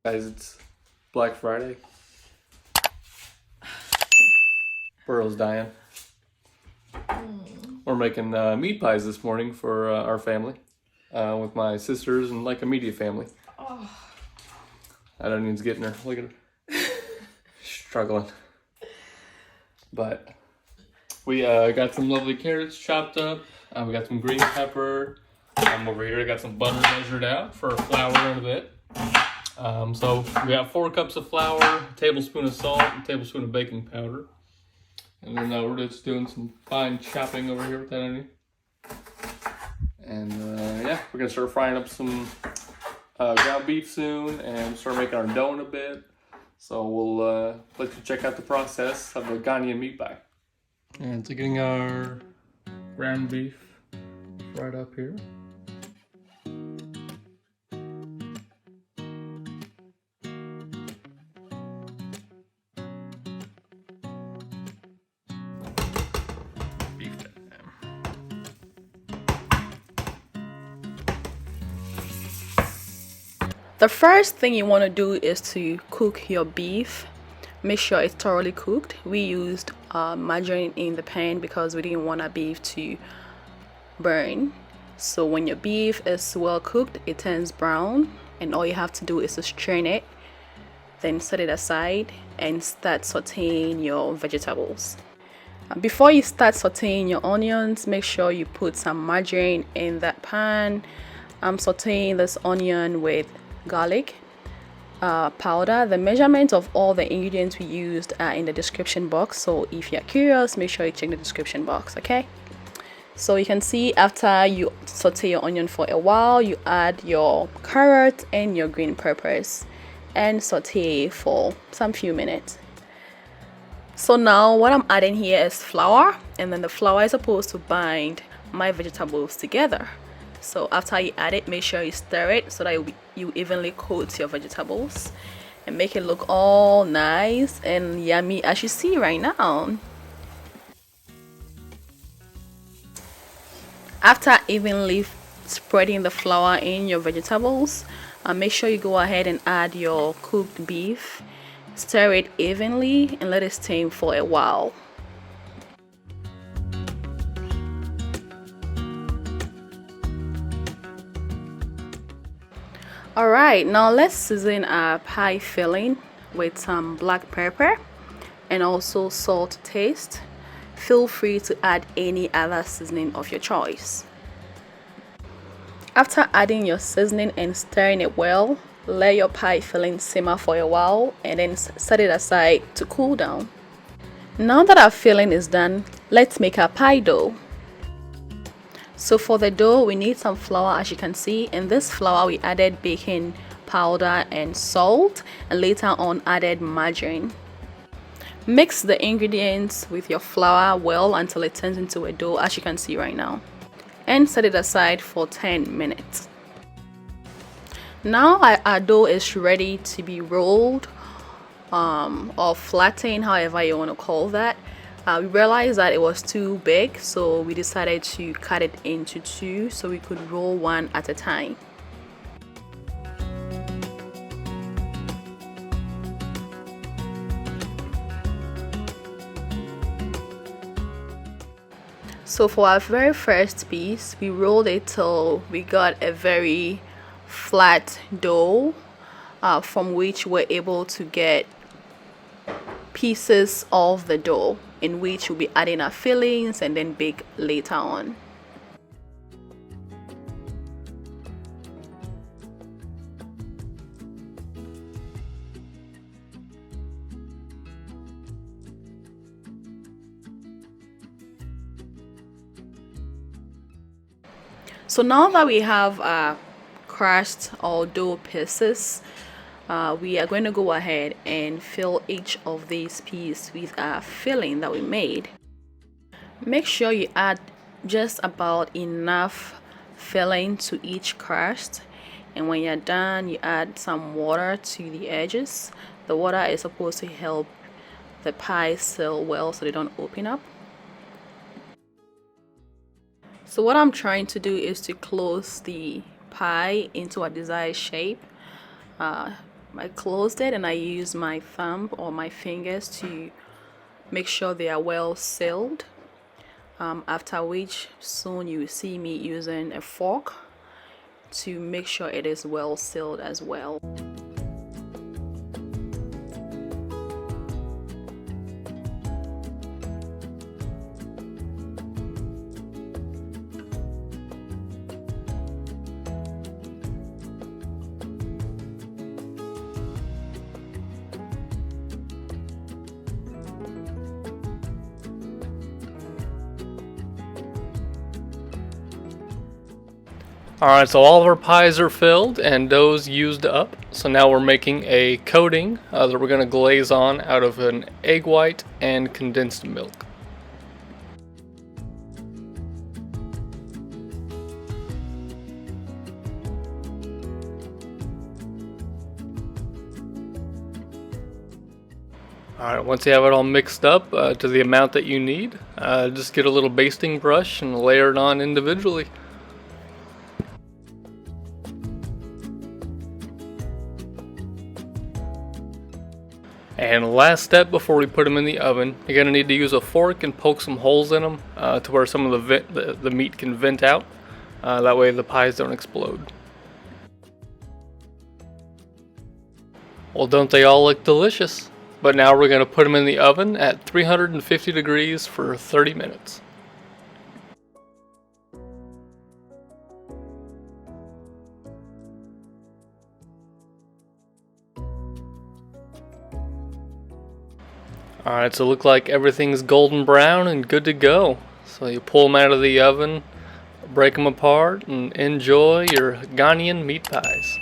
Guys, it's Black Friday. Burrow's dying. We're making meat pies this morning for our family with my sisters and like immediate family. Oh. I don't need to get in her. Look at her. Struggling. But we got some lovely carrots chopped up. We got some green pepper. Over here I got some butter measured out for flour in a bit. So we got 4 cups of flour, a tablespoon of salt, a tablespoon of baking powder. And then we're just doing some fine chopping over here with that onion. And yeah, we're gonna start frying up some ground beef soon and start making our dough in a bit. So we'll let you check out the process of the Ghanaian meat pie. And so getting our ground beef fried up here. The first thing you want to do is to cook your beef. Make sure it's thoroughly cooked. We used margarine in the pan because we didn't want our beef to burn. So when your beef is well cooked, it turns brown, and all you have to do is to strain it, then set it aside and start sauteing your vegetables. Before you start sauteing your onions, make sure you put some margarine in that pan. I'm sauteing this onion with garlic powder. The measurement of all the ingredients we used are in the description box, so if you're curious, make sure you check the description box. Okay, so you can see after you saute your onion for a while, you add your carrot and your green peppers and saute for some few minutes. So now what I'm adding here is flour, and then the flour is supposed to bind my vegetables together. So after you add it, make sure you stir it so that you evenly coat your vegetables and make it look all nice and yummy as you see right now. After evenly spreading the flour in your vegetables, make sure you go ahead and add your cooked beef. Stir it evenly and let it steam for a while. Alright, now let's season our pie filling with some black pepper and also salt to taste. Feel free to add any other seasoning of your choice. After adding your seasoning and stirring it well, let your pie filling simmer for a while and then set it aside to cool down. Now that our filling is done, let's make our pie dough. So for the dough, we need some flour, as you can see. In this flour, we added baking powder and salt, and later on added margarine. Mix the ingredients with your flour well until it turns into a dough, as you can see right now, and set it aside for 10 minutes. Now our dough is ready to be rolled or flattened, however you want to call that. We realized that it was too big, so we decided to cut it into 2 so we could roll one at a time. So for our very first piece, we rolled it till we got a very flat dough from which we're able to get pieces of the dough in which we'll be adding our fillings and then bake later on. So now that we have our crust or dough pieces, we are going to go ahead and fill each of these pieces with our filling that we made. Make sure you add just about enough filling to each crust, and when you're done, you add some water to the edges. The water is supposed to help the pies seal well so they don't open up. So what I'm trying to do is to close the pie into a desired shape. I closed it and I used my thumb or my fingers to make sure they are well sealed. After which soon you will see me using a fork to make sure it is well sealed as well. Alright, so all of our pies are filled and dough's used up. So now we're making a coating that we're going to glaze on out of an egg white and condensed milk. Alright, once you have it all mixed up to the amount that you need, just get a little basting brush and layer it on individually. And last step before we put them in the oven, you're going to need to use a fork and poke some holes in them to where some of the meat can vent out. That way the pies don't explode. Well, don't they all look delicious? But now we're going to put them in the oven at 350 degrees for 30 minutes. Alright, so look like everything's golden brown and good to go. So you pull them out of the oven, break them apart, and enjoy your Ghanaian meat pies.